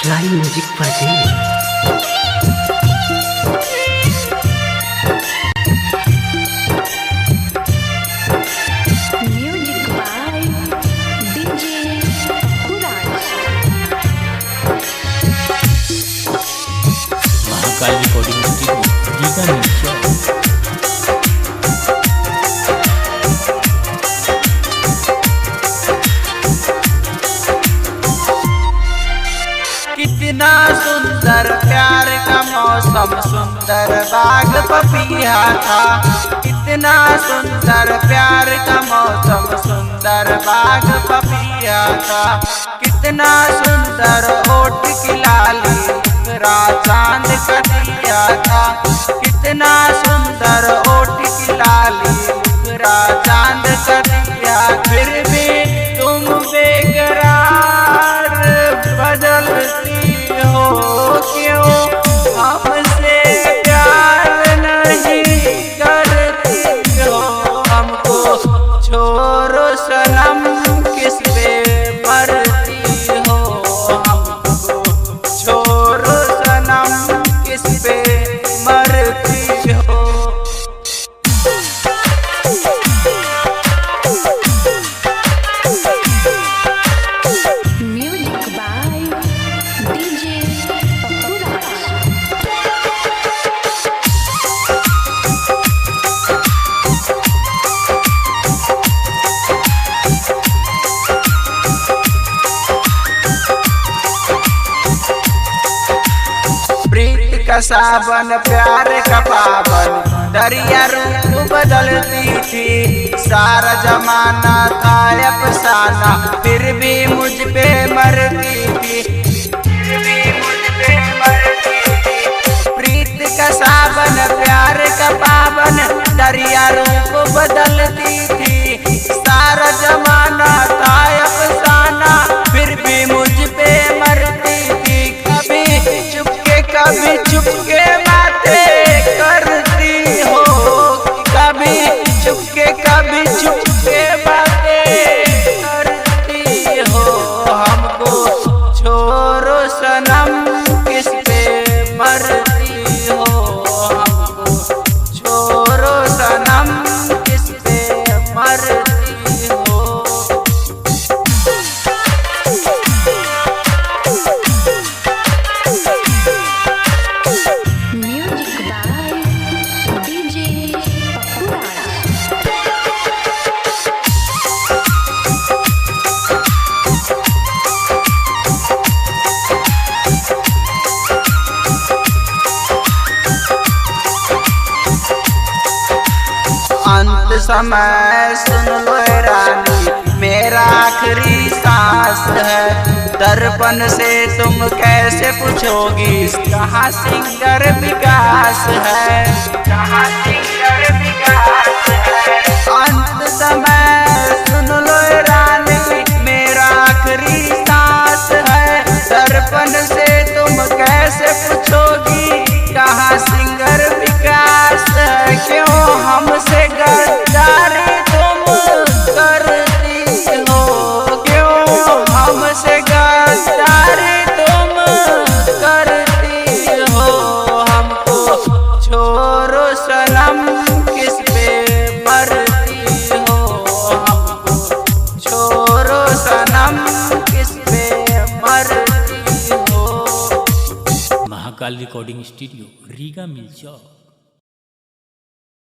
Fly music present. Music by DJ Kuraj। Mahakal recording studio Riga नीचा। कितना सुंदर प्यार का मौसम, सुंदर बाग पपीहा था। कितना सुंदर प्यार का मौसम, सुंदर बाग पपीहा था। कितना सुंदर होठ की लाली, चांद का दिया था। कितना सुंदर होठ की लाली, चांद का दिया। फिर भी तुम बेकरार बदलती हो क्यों? हमसे प्यार नहीं करती हो। हमको छोड़ो सनम, किस पे मरती हो? हमको छोड़ो सनम, किस पे मरती हो? Music by DJ Kuraj। प्रीत का सावन, प्यार का पावन, दरिया रूप बदलती थी। सारा जमाना था अफसाना, फिर भी मुझ पे मरती थी। फिर भी मुझ पे मरती थी। प्रीत का सावन, प्यार का पावन, दरिया रूप बदलती थी। सारा जमाना था अफसाना, फिर भी मुझ पे मरती थी। कभी चुपके बातें करती हो, कभी चुपके बातें करती हो। हमको छोड़ो सनम, किस पे मरती हो? हमको छोड़ो सनम, किस पे मरती हो? Music by DJ Kuraj। अंत समय सुन लो रानी, मेरा आखिरी सांस है। दर्पण से तुम कैसे पूछोगी, कहाँ सिंगर विकास है? कहाँ सिंगर विकास है? अंत समय सुन लो रानी, मेरा आखिरी सांस है। दर्पण से तुम कैसे पूछोगी, कहाँ सिंगर विकास है? क्यों हमसे गद्दारी तुम करती हो? क्यों हमसे गद्दारी तुम करती हो? हमको छोड़ो सनम, किस पे मरती हो? हमको छोड़ो सनम, किस पे मरती हो? महाकाल रिकॉर्डिंग स्टूडियो रीगा नीचा।